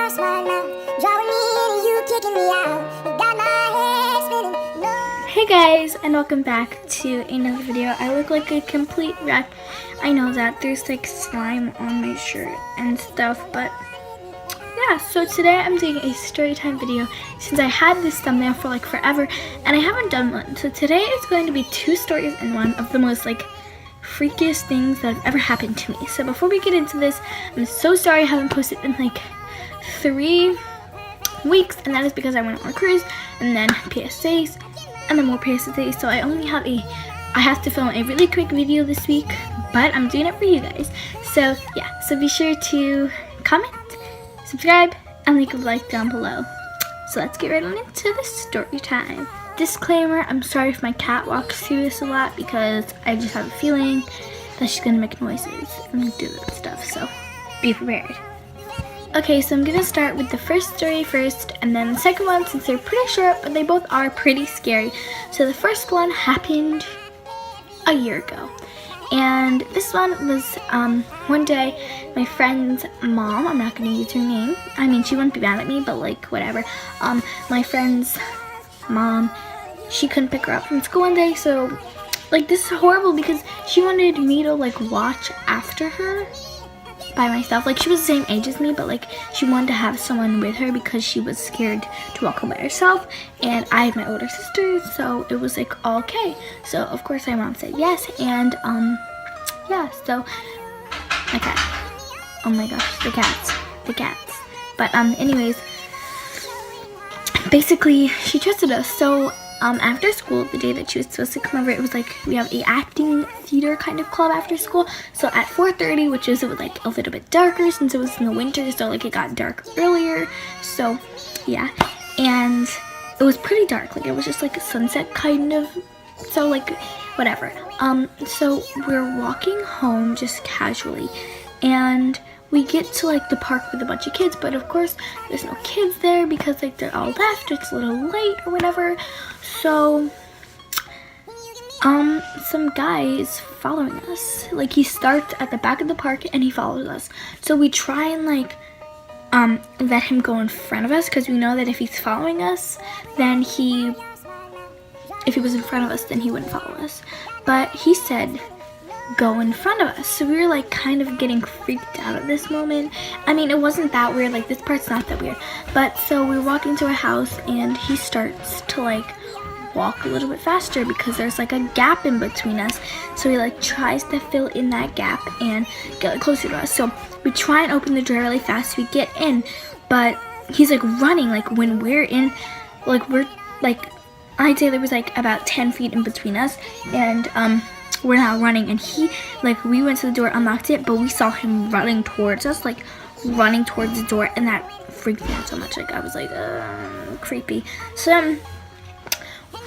lost my mouth, drawing me in and you kicking me out. You got my head spinning. No. Hey guys, and welcome back to another video. I look like a complete wreck. I know that there's like slime on my shirt and stuff, but yeah, so today I'm doing a story time video since I had this thumbnail for like forever and I haven't done one. So today is going to be two stories in one of the most like freakiest things that have ever happened to me. So before we get into this, I'm so sorry I haven't posted in like 3 weeks, and that is because I went on a cruise and then PSAs and then more PSAs. So I have to film a really quick video this week, but I'm doing it for you guys. So yeah, so be sure to comment, subscribe, and leave a like down below. So let's get right on into the story time. Disclaimer, I'm sorry if my cat walks through this a lot because I just have a feeling that she's gonna make noises and do that stuff, so be prepared. Okay, so I'm gonna start with the first story first and then the second one since they're pretty short, but they both are pretty scary. So the first one happened a year ago. And this one was one day my friend's mom, I'm not going to use her name, I mean she wouldn't be mad at me, but like whatever, my friend's mom, she couldn't pick her up from school one day, so like this is horrible because she wanted me to like watch after her by myself. Like she was the same age as me, but like she wanted to have someone with her because she was scared to walk home by herself, and I have my older sister, so it was like all okay. So of course my mom said yes, and yeah, so my cat, oh my gosh, the cats, but anyways, basically she trusted us. So after school, the day that she was supposed to come over, it was like we have a acting theater kind of club after school. So at 4:30, which is like a little bit darker since it was in the winter, so like it got dark earlier. So yeah, and it was pretty dark, like it was just like a sunset kind of, so like whatever. So we're walking home just casually, and we get to like the park with a bunch of kids, but of course there's no kids there because like they're all left, it's a little late or whatever. So some guy is following us. Like he starts at the back of the park and he follows us. So we try and like let him go in front of us because we know that if he's following us, then if he was in front of us, then he wouldn't follow us. But he said go in front of us, so we were like kind of getting freaked out at this moment. I mean, it wasn't that weird, like this part's not that weird, but so we walk into a house and he starts to like walk a little bit faster because there's like a gap in between us, so he like tries to fill in that gap and get like closer to us. So we try and open the door really fast, we get in, but he's like running, like when we're in, like we're like, I'd say there was like about 10 feet in between us, and we're not running, and he like, we went to the door, unlocked it, but we saw him running towards us, like running towards the door, and that freaked me out so much. Like I was like creepy. So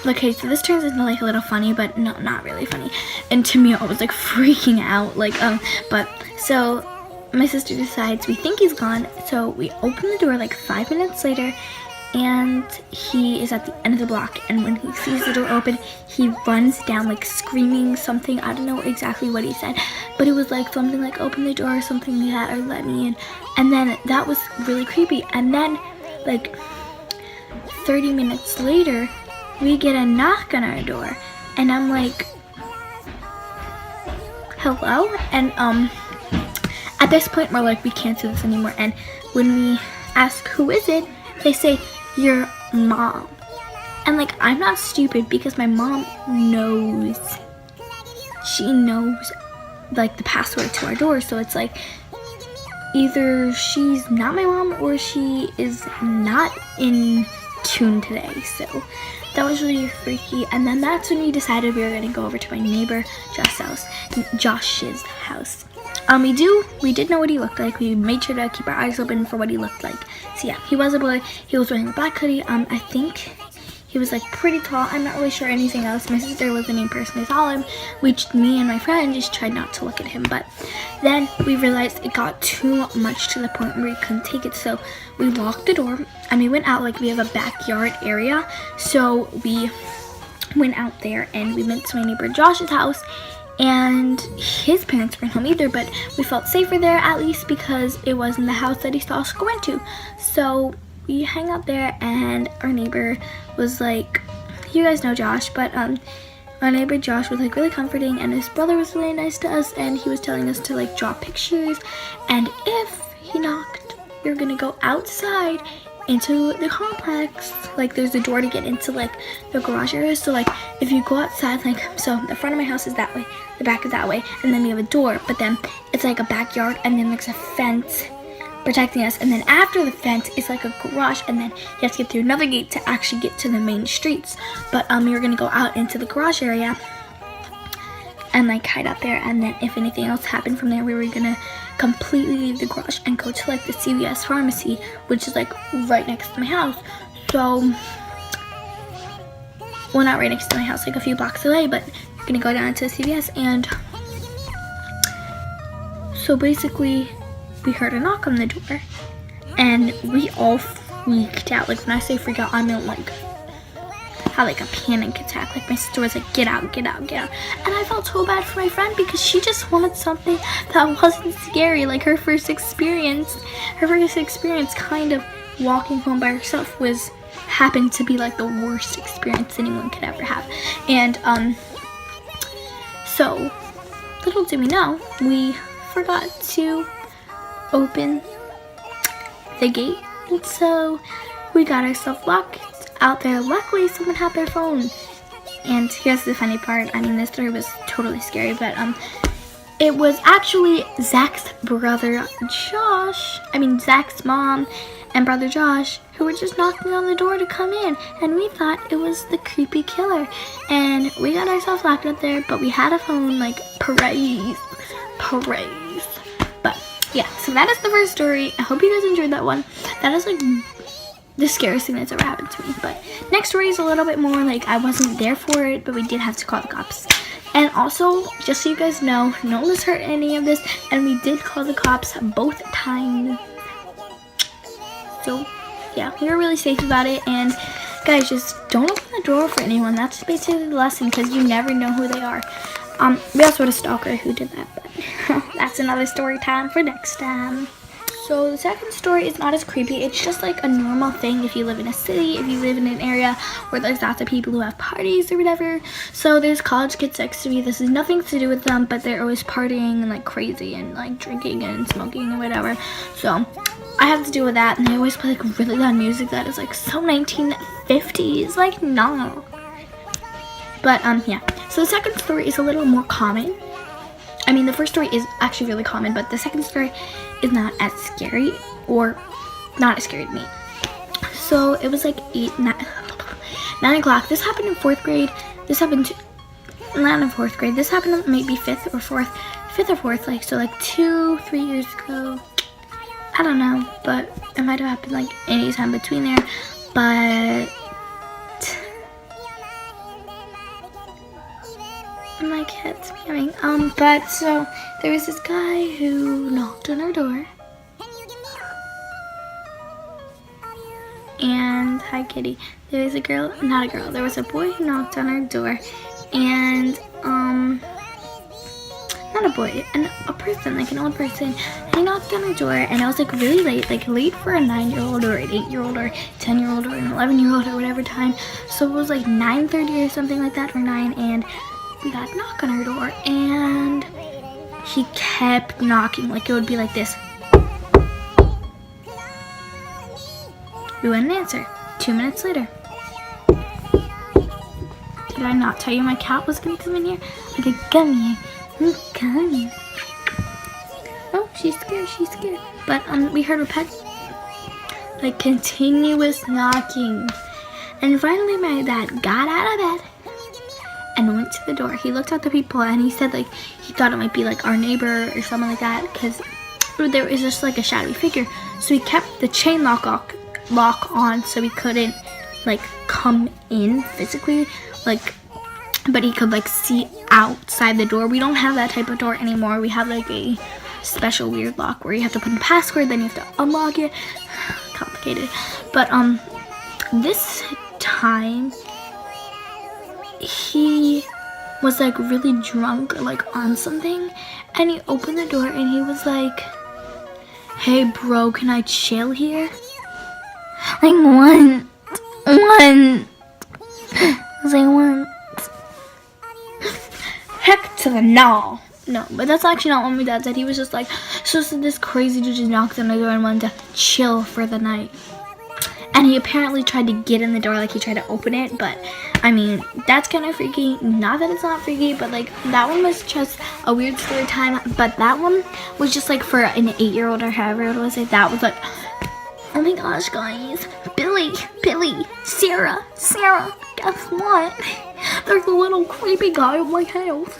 okay, so this turns into like a little funny, but no, not really funny, and to me I was like freaking out, like but so my sister decides we think he's gone, so we open the door like 5 minutes later, and he is at the end of the block, and when he sees the door open, he runs down like screaming something. I don't know exactly what he said, but it was like something like open the door or something like that, or let me in. And then that was really creepy. And then like 30 minutes later, we get a knock on our door, and I'm like, hello? And at this point we're like, we can't do this anymore, and when we ask who is it, they say your mom. And like, I'm not stupid because my mom knows, she knows like the password to our door, so it's like either she's not my mom or she is not in tune today. So that was really freaky. And then that's when we decided we were going to go over to my neighbor Josh's house. We did know what he looked like. We made sure to keep our eyes open for what he looked like. So yeah, he was a boy. He was wearing a black hoodie. I think he was like pretty tall. I'm not really sure anything else. My sister was the main person who saw him, which me and my friend just tried not to look at him. But then we realized it got too much to the point where we couldn't take it. So we locked the door and we went out. Like we have a backyard area. So we went out there and we went to my neighbor Josh's house. and his parents weren't home either, but we felt safer there at least because it wasn't the house that he saw us go into. So we hang out there, and our neighbor was like, you guys know Josh, but our neighbor Josh was like really comforting, and his brother was really nice to us, and he was telling us to like draw pictures, and if he knocked, we were gonna go outside into the complex. Like there's a door to get into like the garage area, so like if you go outside, like, so the front of my house is that way, the back is that way, and then we have a door, but then it's like a backyard, and then there's a fence protecting us, and then after the fence is like a garage, and then you have to get through another gate to actually get to the main streets. But we were gonna go out into the garage area and like hide out there, and then if anything else happened from there, we were gonna completely leave the garage and go to like the CVS pharmacy, which is like right next to my house. So, well, not right next to my house, like a few blocks away, but we're gonna go down to the CVS. And so basically we heard a knock on the door, and we all freaked out. Like when I say freak out, I mean like had like a panic attack. Like my sister was like, get out, get out, get out. And I felt so bad for my friend because she just wanted something that wasn't scary. Like her first experience kind of walking home by herself happened to be like the worst experience anyone could ever have. And so little did we know, we forgot to open the gate, and so we got ourselves locked out there. Luckily someone had their phone. And here's the funny part, I mean this story was totally scary, but it was actually Zach's mom and brother Josh, who were just knocking on the door to come in, and we thought it was the creepy killer. And we got ourselves locked up there, but we had a phone. Like praise. But yeah, so that is the first story. I hope you guys enjoyed that one. That is like the scariest thing that's ever happened to me. But next story is a little bit more like I wasn't there for it, but we did have to call the cops. And also, just so you guys know, no one was hurt in any of this, and we did call the cops both times. So yeah, we were really safe about it. And guys, just don't open the door for anyone. That's basically the lesson, because you never know who they are. We also had a stalker who did that, but that's another story time for next time. So the second story is not as creepy. It's just like a normal thing if you live in a city, if you live in an area where there's lots of people who have parties or whatever. So there's college kids next to me. This has nothing to do with them, but they're always partying and like crazy and like drinking and smoking and whatever. So I have to deal with that, and they always play like really loud music that is like so 1950s. Like, no. But yeah. So the second story is a little more common. I mean, the first story is actually really common, but the second story is not as scary, or not as scary to me. So it was like 9 o'clock. This happened in 4th grade. This happened not in 4th grade. This happened maybe 5th or 4th, like, so like 2-3 years ago. I don't know, but it might have happened like any time between there. But my cat's meowing. But so there was this guy who knocked on our door. And hi kitty. There was a girl, not a girl, there was a boy who knocked on our door. And not a boy, a person, like an old person. And he knocked on our door, and I was like really late, like late for a 9-year-old or an 8-year-old or 10-year-old or an 11-year-old or whatever time. So it was like 9:30 or something like that, or 9, and we got a knock on our door, and he kept knocking. Like it would be like this. We wouldn't answer. 2 minutes later. Did I not tell you my cat was gonna come in here? Okay, come here. Come here. Oh, she's scared. But we heard a pet, like continuous knocking. And finally my dad got out of bed and went to the door. He looked at the people, and he said like he thought it might be like our neighbor or something like that, because there was just like a shadowy figure. So he kept the chain lock on, so he couldn't like come in physically, like, but he could like see outside the door. We don't have that type of door anymore. We have like a special weird lock where you have to put in a password, then you have to unlock it. Complicated. But this time he was like really drunk or like on something, and he opened the door and he was like, "Hey bro, can I chill here?" Like one. I was like, "What?" Heck to the no. No, but that's actually not what my dad said. He was just like, so this crazy dude just knocked on the door and wanted to chill for the night. And he apparently tried to get in the door, like he tried to open it, but I mean, that's kind of freaky. Not that it's not freaky, but like that one was just a weird story time. But that one was just like for an 8-year-old or however it was. Like, that was like, oh my gosh, guys, Billy, Sarah, guess what? There's a little creepy guy in my house.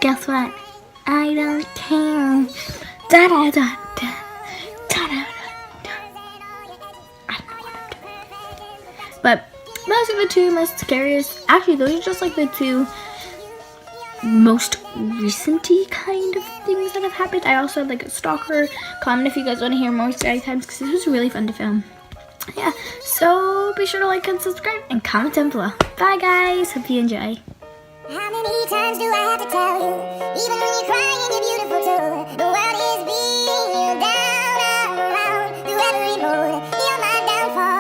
Guess what? I don't care. Da da da da da da. I don't know what I'm doing. But those are the two most scariest. Actually, those are just like the two most recent-y kind of things that have happened. I also had like a stalker. Comment if you guys want to hear more scary times, because this was really fun to film. Yeah, so be sure to like and subscribe and comment down below. Bye guys, hope you enjoy. How many times do I have to tell you? Even when you're crying, you're beautiful.